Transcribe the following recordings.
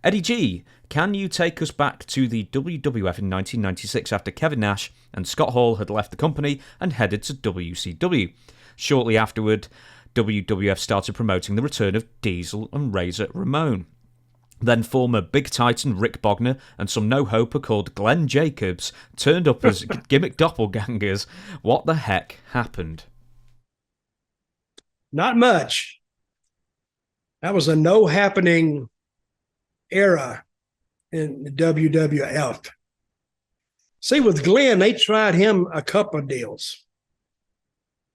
Eddie G, can you take us back to the WWF in 1996 after Kevin Nash and Scott Hall had left the company and headed to WCW? Shortly afterward, WWF started promoting the return of Diesel and Razor Ramon. Then former Big Titan Rick Bogner and some no-hoper called Glenn Jacobs turned up as gimmick doppelgangers. What the heck happened? Not much. That was a no-happening era in the WWF. See, with Glenn, they tried him a couple of deals.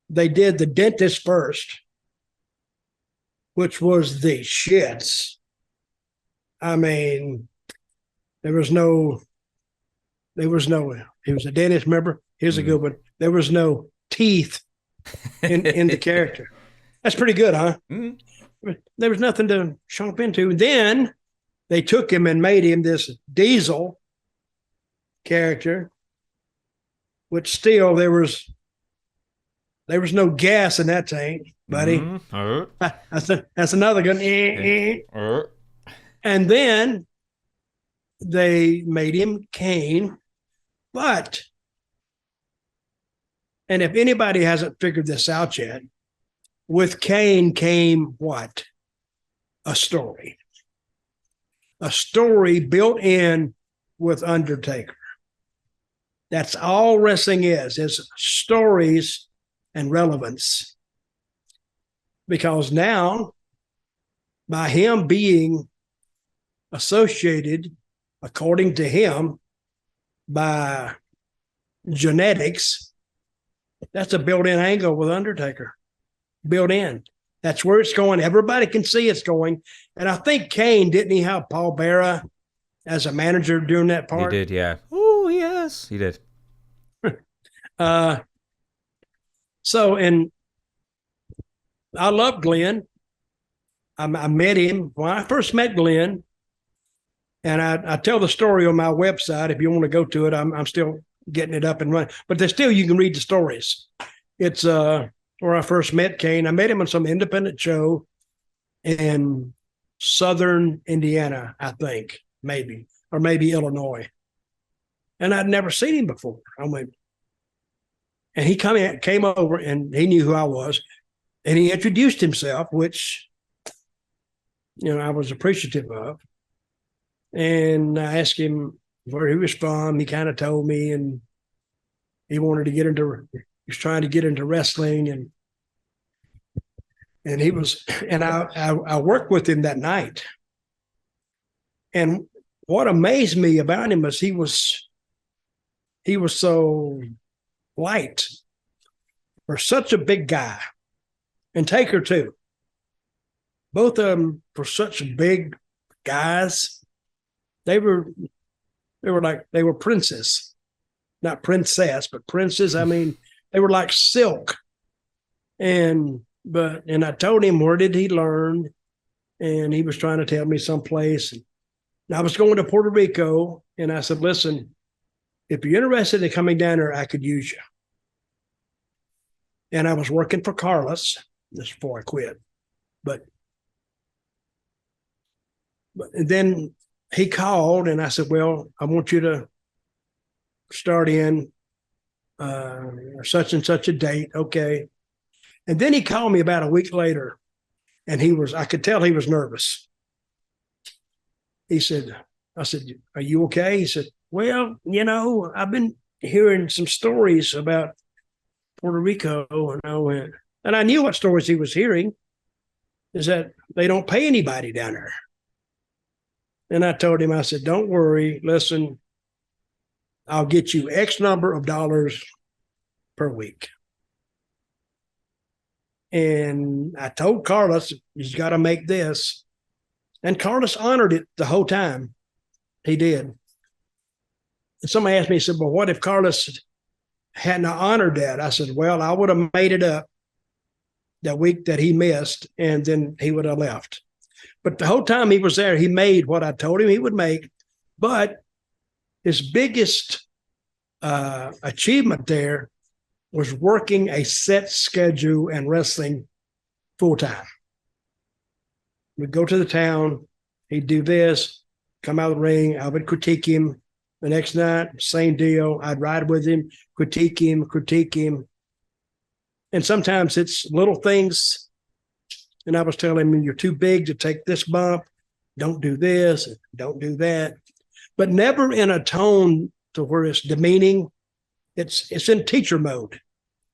They did the dentist first, which was the shits. I mean, he was a dentist, remember? Here's a good one. There was no teeth in the character. That's pretty good, huh? Mm-hmm. There was nothing to chomp into. Then they took him and made him this Diesel character, which still there was no gas in that tank, buddy. Mm-hmm. That's another good. And then they made him KANE. And if anybody hasn't figured this out yet, with KANE came what? A story. A story built in with Undertaker. That's all wrestling is stories and relevance. Because now, by him being associated, according to him, by genetics, that's a built-in angle with Undertaker. Built in. That's where it's going. Everybody can see it's going. And I think KANE, didn't he have Paul Bearer as a manager during that part? He did, yeah. Oh, yes, he did. And I love Glenn. I met him when I first met Glenn. And I tell the story on my website. If you want to go to it, I'm still getting it up and running. But there's still, you can read the stories. It's where I first met KANE. I met him on some independent show in southern Indiana, I think, maybe Illinois. And I'd never seen him before. I went, and he came over, and he knew who I was, and he introduced himself, which, I was appreciative of. And I asked him where he was from. He kind of told me, and he was trying to get into wrestling, and I worked with him that night. And what amazed me about him is he was so light for such a big guy, and Taker too. Both of them for such big guys. They were princes, not princess, but princes. I mean, they were like silk. And I told him, where did he learn? And he was trying to tell me someplace. And I was going to Puerto Rico, and I said, listen, if you're interested in coming down there, I could use you. And I was working for Carlos just before I quit. But then he called, and I said, well, I want you to start in such and such a date. Okay. And then he called me about a week later, and I could tell he was nervous. I said, are you okay? He said, well, I've been hearing some stories about Puerto Rico. And I knew what stories he was hearing, is that they don't pay anybody down there. And I told him, I said, don't worry, listen, I'll get you X number of dollars per week. And I told Carlos, he's got to make this. And Carlos honored it the whole time. He did. And somebody asked me, he said, well, what if Carlos hadn't honored that? I said, well, I would have made it up that week that he missed, and then he would have left. But the whole time he was there, he made what I told him he would make. But his biggest achievement there was working a set schedule and wrestling full time. We'd go to the town, he'd do this, come out of the ring. I would critique him. The next night, same deal. I'd ride with him, critique him. And sometimes it's little things. And I was telling him, you're too big to take this bump. Don't do this. Don't do that. But never in a tone to where it's demeaning. It's in teacher mode.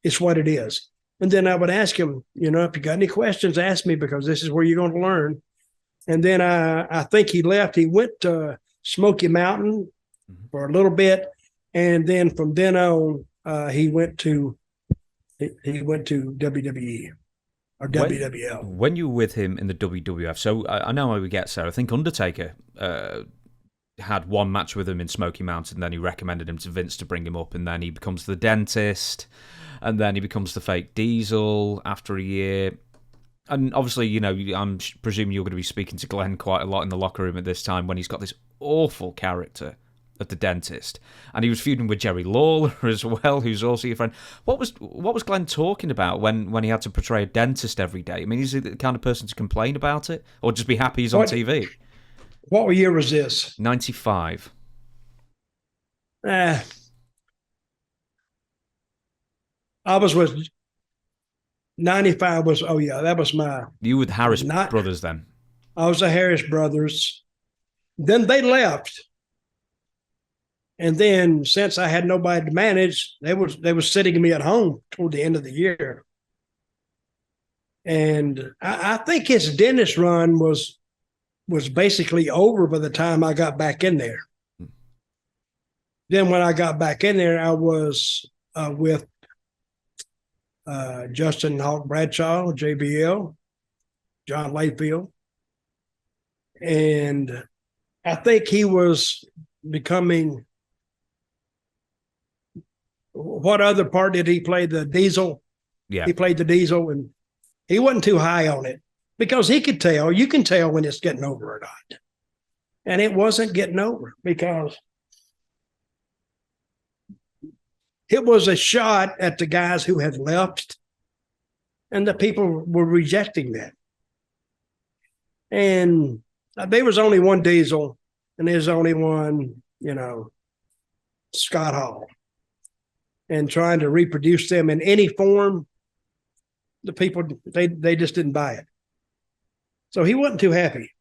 It's what it is. And then I would ask him, you know, if you got any questions, ask me, because this is where you're going to learn. And then I think he left. He went to Smoky Mountain for a little bit. And then from then on, he went to WWE or WWL. When you were with him in the WWF, so I know how he gets there. I think Undertaker had one match with him in Smoky Mountain, then he recommended him to Vince to bring him up, and then he becomes the dentist, and then he becomes the fake Diesel after a year. And obviously, you know, I'm presuming you're going to be speaking to Glenn quite a lot in the locker room at this time when he's got this awful character of the dentist, and he was feuding with Jerry Lawler as well, who's also your friend. What was Glenn talking about when he had to portray a dentist every day? I mean, is he the kind of person to complain about it, or just be happy he's on TV? What year was this? 95. I was with 95 was, oh yeah, that was my... You with Harris brothers then? I was the Harris brothers. Then they left. And then since I had nobody to manage, they were sitting me at home toward the end of the year. And I think his dentist run was basically over by the time I got back in there. Then when I got back in there, I was with Justin Hawk Bradshaw, JBL, John Layfield. And I think he was becoming, what other part did he play? The Diesel? Yeah. He played the Diesel, and he wasn't too high on it because he could tell, you can tell when it's getting over or not. And it wasn't getting over because it was a shot at the guys who had left, and the people were rejecting that. And there was only one Diesel, and there's only one, you know, Scott Hall. And trying to reproduce them in any form, the people, they just didn't buy it. So he wasn't too happy.